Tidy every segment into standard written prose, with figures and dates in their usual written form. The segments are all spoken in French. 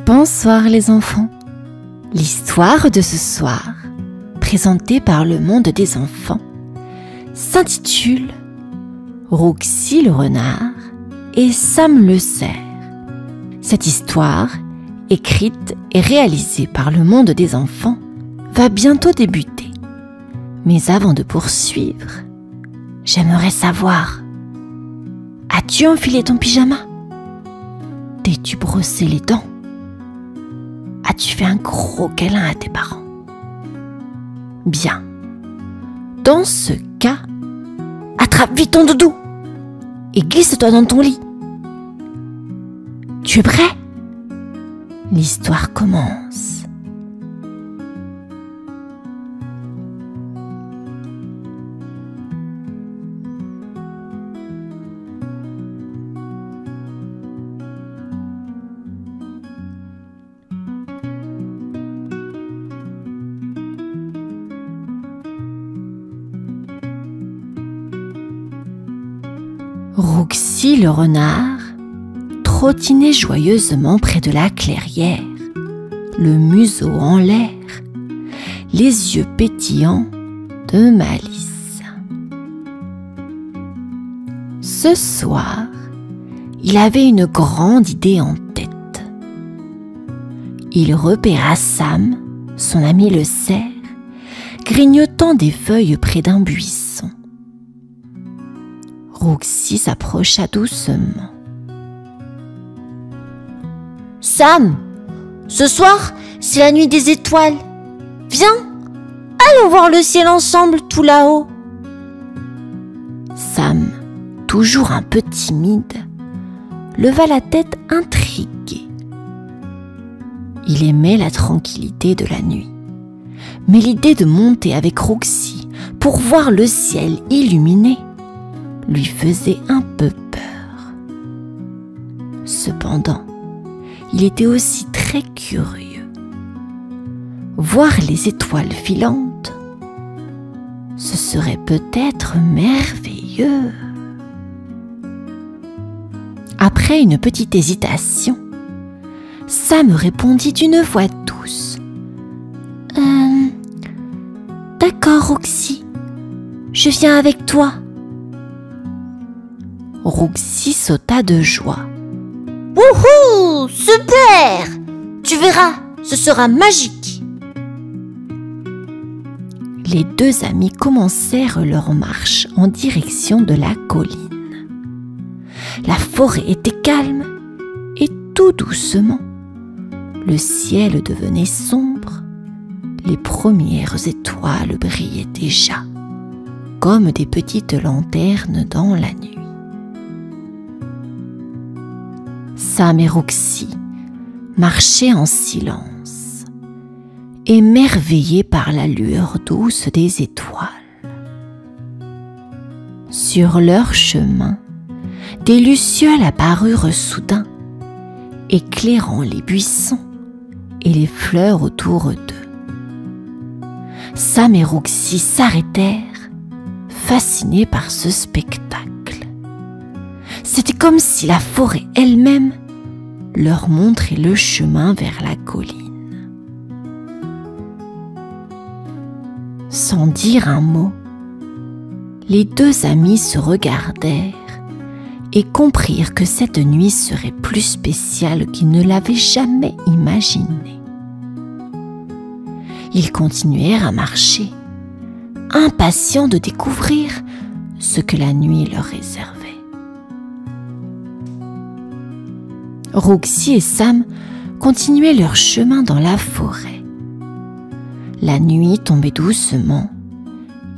Bonsoir les enfants. L'histoire de ce soir, présentée par le monde des enfants, s'intitule Roxy le renard et Sam le cerf. Cette histoire, écrite et réalisée par le monde des enfants, va bientôt débuter. Mais avant de poursuivre, j'aimerais savoir, as-tu enfilé ton pyjama? T'es-tu brossé les dents? As-tu fait un gros câlin à tes parents? Bien. Dans ce cas, attrape vite ton doudou et glisse-toi dans ton lit. Tu es prêt? L'histoire commence. Roxy le renard trottinait joyeusement près de la clairière, le museau en l'air, les yeux pétillants de malice. Ce soir, il avait une grande idée en tête. Il repéra Sam, son ami le cerf, grignotant des feuilles près d'un buisson. Roxy s'approcha doucement. « Sam, ce soir, c'est la nuit des étoiles. Viens, allons voir le ciel ensemble tout là-haut. » Sam, toujours un peu timide, leva la tête intrigué. Il aimait la tranquillité de la nuit, mais l'idée de monter avec Roxy pour voir le ciel illuminé lui faisait un peu peur. Cependant, il était aussi très curieux. Voir les étoiles filantes, ce serait peut-être merveilleux. Après une petite hésitation, Sam répondit d'une voix douce. D'accord, Roxy, je viens avec toi. Roxy sauta de joie. « Wouhou! Super! Tu verras, ce sera magique !» Les deux amis commencèrent leur marche en direction de la colline. La forêt était calme et tout doucement, le ciel devenait sombre. Les premières étoiles brillaient déjà, comme des petites lanternes dans la nuit. Sam et Roxy marchaient en silence, émerveillés par la lueur douce des étoiles. Sur leur chemin, des lucioles apparurent soudain, éclairant les buissons et les fleurs autour d'eux. Sam et Roxy s'arrêtèrent, fascinés par ce spectacle. C'était comme si la forêt elle-même leur montrait le chemin vers la colline. Sans dire un mot, les deux amis se regardèrent et comprirent que cette nuit serait plus spéciale qu'ils ne l'avaient jamais imaginé. Ils continuèrent à marcher, impatients de découvrir ce que la nuit leur réservait. Roxy et Sam continuaient leur chemin dans la forêt. La nuit tombait doucement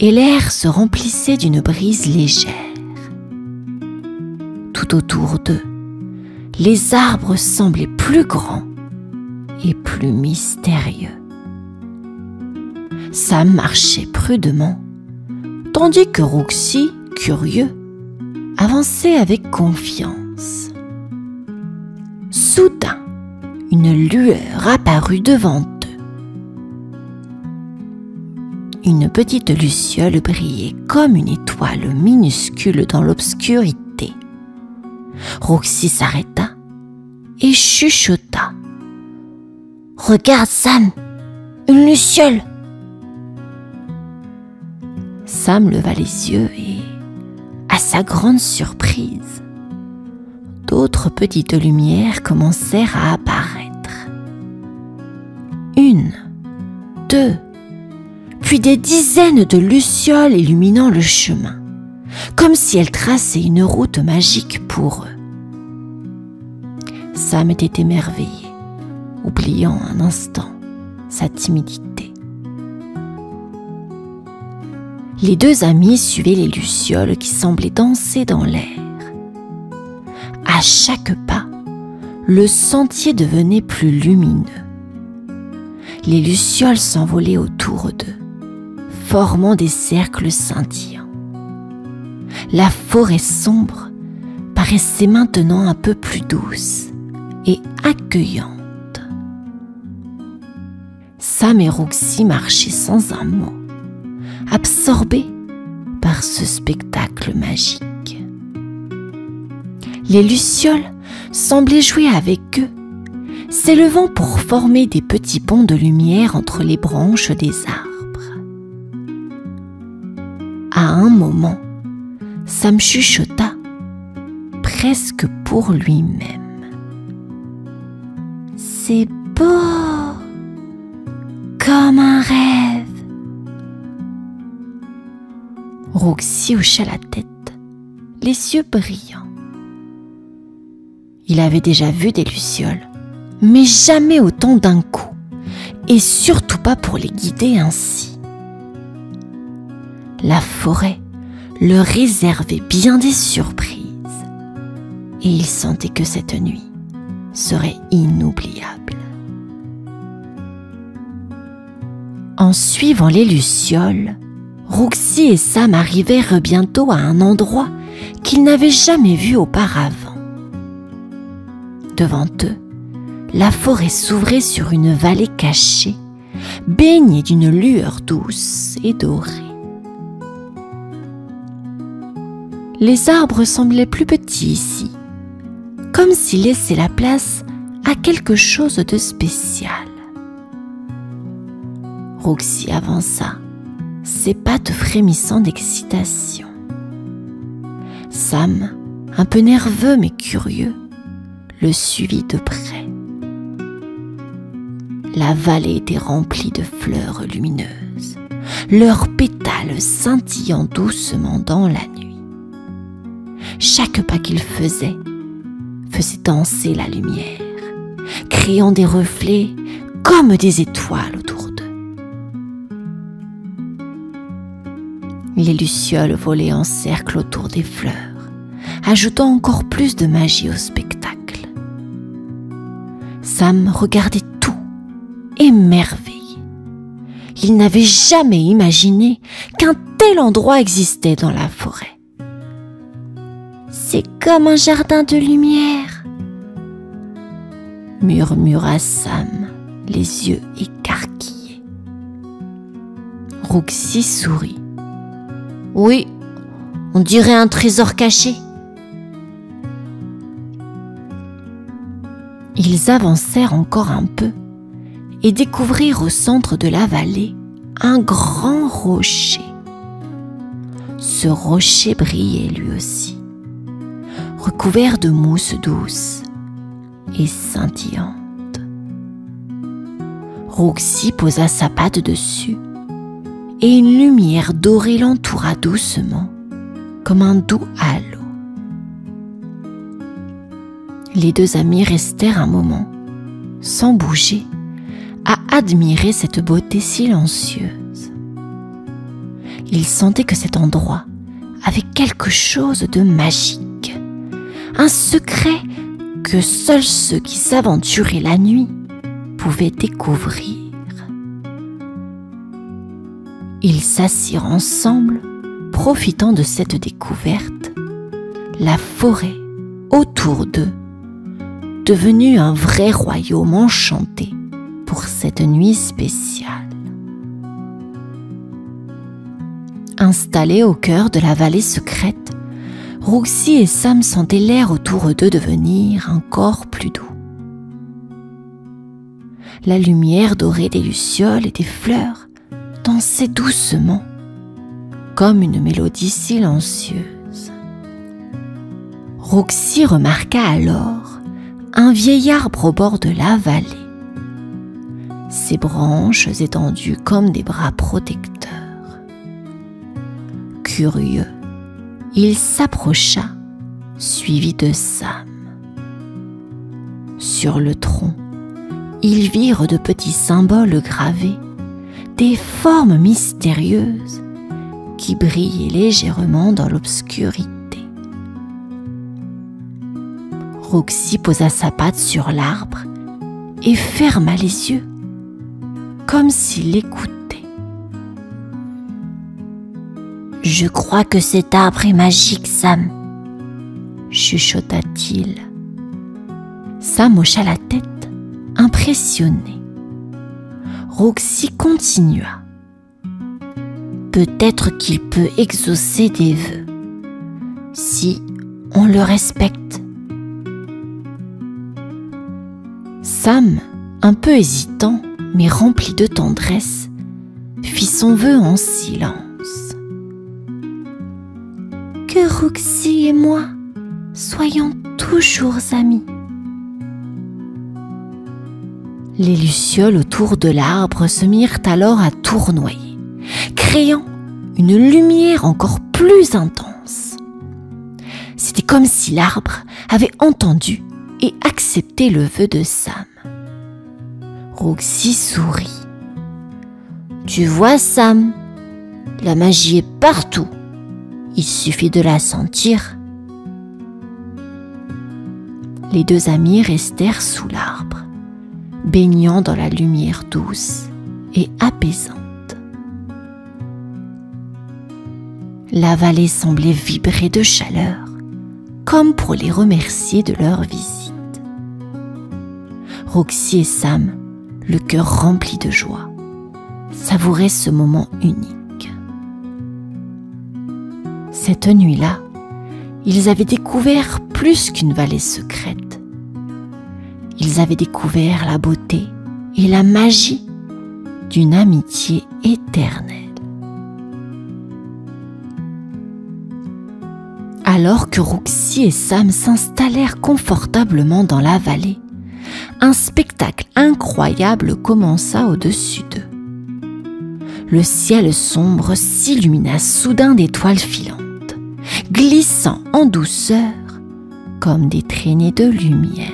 et l'air se remplissait d'une brise légère. Tout autour d'eux, les arbres semblaient plus grands et plus mystérieux. Sam marchait prudemment, tandis que Roxy, curieux, avançait avec confiance. Soudain, une lueur apparut devant eux. Une petite luciole brillait comme une étoile minuscule dans l'obscurité. Roxy s'arrêta et chuchota. Regarde, Sam, une luciole. Sam leva les yeux et, à sa grande surprise, d'autres petites lumières commencèrent à apparaître. 1, 2, puis des dizaines de lucioles illuminant le chemin, comme si elles traçaient une route magique pour eux. Sam était émerveillé, oubliant un instant sa timidité. Les deux amis suivaient les lucioles qui semblaient danser dans l'air. À chaque pas, le sentier devenait plus lumineux. Les lucioles s'envolaient autour d'eux, formant des cercles scintillants. La forêt sombre paraissait maintenant un peu plus douce et accueillante. Sam et Roxy marchaient sans un mot, absorbés par ce spectacle magique. Les lucioles semblaient jouer avec eux, s'élevant pour former des petits ponts de lumière entre les branches des arbres. À un moment, Sam chuchota, presque pour lui-même. « C'est beau, comme un rêve. » Roxy hocha la tête, les yeux brillants. Il avait déjà vu des lucioles, mais jamais autant d'un coup, et surtout pas pour les guider ainsi. La forêt leur réservait bien des surprises, et il sentait que cette nuit serait inoubliable. En suivant les lucioles, Roxy et Sam arrivèrent bientôt à un endroit qu'ils n'avaient jamais vu auparavant. Devant eux, la forêt s'ouvrait sur une vallée cachée, baignée d'une lueur douce et dorée. Les arbres semblaient plus petits ici, comme s'ils laissaient la place à quelque chose de spécial. Roxy avança, ses pattes frémissant d'excitation. Sam, un peu nerveux mais curieux, le suivit de près. La vallée était remplie de fleurs lumineuses, leurs pétales scintillant doucement dans la nuit. Chaque pas qu'ils faisaient faisait danser la lumière, créant des reflets comme des étoiles autour d'eux. Les lucioles volaient en cercle autour des fleurs, ajoutant encore plus de magie au spectacle. Sam regardait tout, émerveillé. Il n'avait jamais imaginé qu'un tel endroit existait dans la forêt. C'est comme un jardin de lumière, murmura Sam, les yeux écarquillés. Roxy sourit. Oui, on dirait un trésor caché. Ils avancèrent encore un peu et découvrirent au centre de la vallée un grand rocher. Ce rocher brillait lui aussi, recouvert de mousse douce et scintillante. Roxy posa sa patte dessus et une lumière dorée l'entoura doucement, comme un doux halo. Les deux amis restèrent un moment, sans bouger, à admirer cette beauté silencieuse. Ils sentaient que cet endroit avait quelque chose de magique, un secret que seuls ceux qui s'aventuraient la nuit pouvaient découvrir. Ils s'assirent ensemble, profitant de cette découverte, la forêt autour d'eux, devenue un vrai royaume enchanté pour cette nuit spéciale. Installés au cœur de la vallée secrète, Roxy et Sam sentaient l'air autour d'eux devenir encore plus doux. la lumière dorée des lucioles et des fleurs dansait doucement, comme une mélodie silencieuse. Roxy remarqua alors un vieil arbre au bord de la vallée, ses branches étendues comme des bras protecteurs. Curieux, il s'approcha, suivi de Sam. Sur le tronc, ils virent de petits symboles gravés, des formes mystérieuses qui brillaient légèrement dans l'obscurité. Roxy posa sa patte sur l'arbre et ferma les yeux, comme s'il écoutait. « Je crois que cet arbre est magique, Sam, » chuchota-t-il. Sam hocha la tête, impressionné. Roxy continua. « Peut-être qu'il peut exaucer des vœux, si on le respecte. » Sam, un peu hésitant, mais rempli de tendresse, fit son vœu en silence. « Que Roxy et moi soyons toujours amis. » Les lucioles autour de l'arbre se mirent alors à tournoyer, créant une lumière encore plus intense. C'était comme si l'arbre avait entendu et accepté le vœu de Sam. Roxy sourit. « Tu vois, Sam, la magie est partout. Il suffit de la sentir. » Les deux amis restèrent sous l'arbre, baignant dans la lumière douce et apaisante. La vallée semblait vibrer de chaleur, comme pour les remercier de leur visite. Roxy et Sam, le cœur rempli de joie, savouraient ce moment unique. Cette nuit-là, ils avaient découvert plus qu'une vallée secrète. Ils avaient découvert la beauté et la magie d'une amitié éternelle. Alors que Roxy et Sam s'installèrent confortablement dans la vallée, un spectacle incroyable commença au-dessus d'eux. Le ciel sombre s'illumina soudain d'étoiles filantes, glissant en douceur comme des traînées de lumière.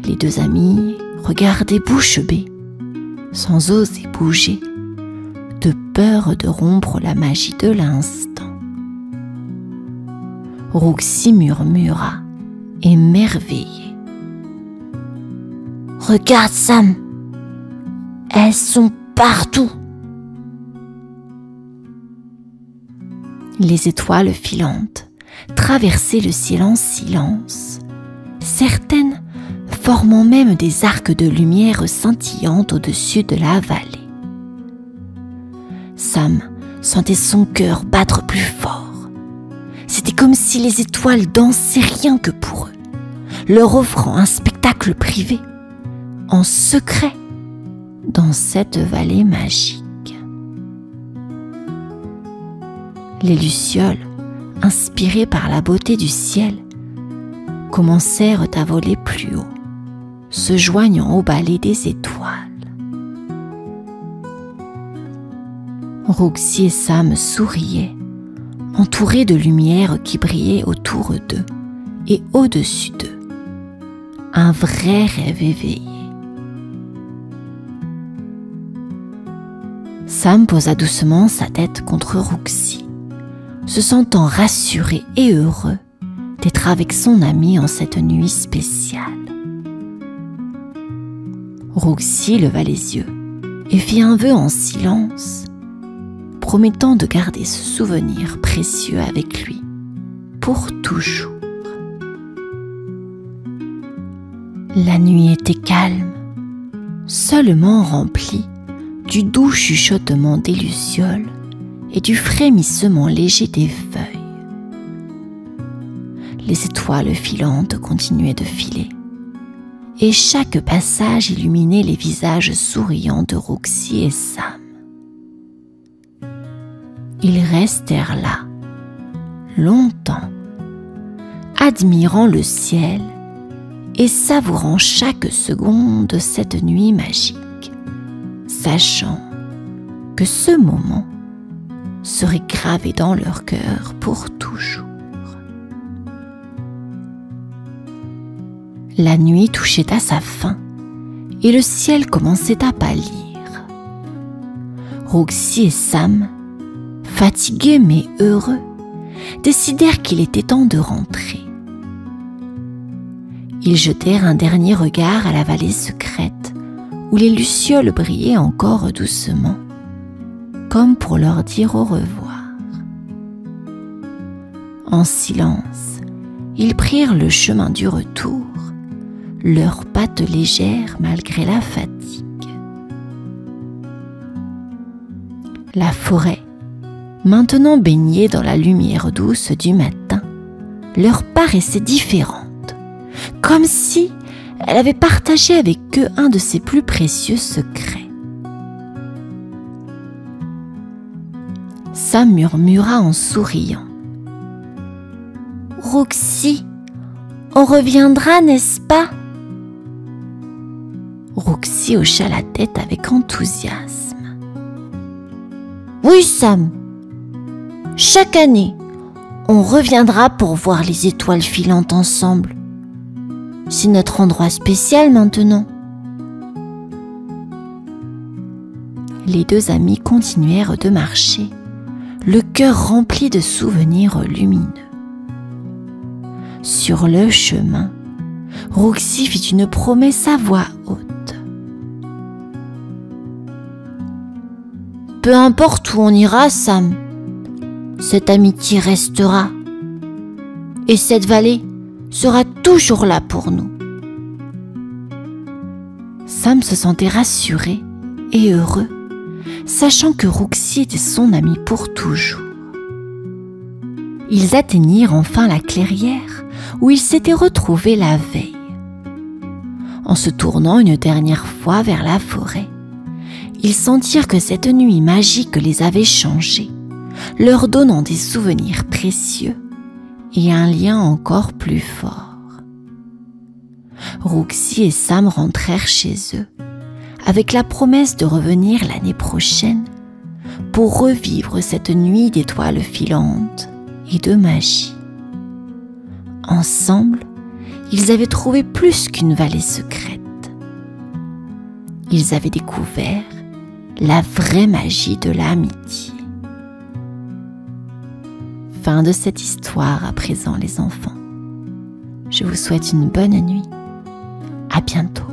Les deux amis regardaient bouche bée, sans oser bouger, de peur de rompre la magie de l'instant. Roxy murmura, émerveillée. « Regarde, Sam, elles sont partout. » Les étoiles filantes traversaient le ciel en silence, certaines formant même des arcs de lumière scintillantes au-dessus de la vallée. Sam sentait son cœur battre plus fort. C'était comme si les étoiles dansaient rien que pour eux, leur offrant un spectacle privé, en secret, dans cette vallée magique. Les lucioles, inspirées par la beauté du ciel, commencèrent à voler plus haut, se joignant au balai des étoiles. Roxy et Sam souriaient, entourés de lumière qui brillait autour d'eux et au-dessus d'eux. Un vrai rêve éveillé. Sam posa doucement sa tête contre Roxy, se sentant rassuré et heureux d'être avec son ami en cette nuit spéciale. Roxy leva les yeux et fit un vœu en silence, promettant de garder ce souvenir précieux avec lui pour toujours. La nuit était calme, seulement remplie du doux chuchotement des lucioles et du frémissement léger des feuilles. Les étoiles filantes continuaient de filer, et chaque passage illuminait les visages souriants de Roxy et Sam. Ils restèrent là, longtemps, admirant le ciel et savourant chaque seconde de cette nuit magique, sachant que ce moment serait gravé dans leur cœur pour toujours. La nuit touchait à sa fin et le ciel commençait à pâlir. Roxy et Sam, fatigués mais heureux, décidèrent qu'il était temps de rentrer. Ils jetèrent un dernier regard à la vallée secrète où les lucioles brillaient encore doucement, comme pour leur dire au revoir. En silence, ils prirent le chemin du retour, leurs pattes légères malgré la fatigue. La forêt, maintenant baignée dans la lumière douce du matin, leur paraissait différente, comme si elle avait partagé avec eux un de ses plus précieux secrets. Sam murmura en souriant. « Roxy, on reviendra, n'est-ce pas ?» Roxy hocha la tête avec enthousiasme. « Oui, Sam. Chaque année, on reviendra pour voir les étoiles filantes ensemble. C'est notre endroit spécial maintenant. » Les deux amis continuèrent de marcher, le cœur rempli de souvenirs lumineux. Sur le chemin, Roxy fit une promesse à voix haute. « Peu importe où on ira, Sam, cette amitié restera. Et cette vallée sera toujours là pour nous. » Sam se sentait rassuré et heureux, sachant que Roxy était son amie pour toujours. Ils atteignirent enfin la clairière où ils s'étaient retrouvés la veille. En se tournant une dernière fois vers la forêt, ils sentirent que cette nuit magique les avait changés, leur donnant des souvenirs précieux et un lien encore plus fort. Roxy et Sam rentrèrent chez eux, avec la promesse de revenir l'année prochaine pour revivre cette nuit d'étoiles filantes et de magie. Ensemble, ils avaient trouvé plus qu'une vallée secrète. Ils avaient découvert la vraie magie de l'amitié. Fin de cette histoire à présent, les enfants. Je vous souhaite une bonne nuit. À bientôt.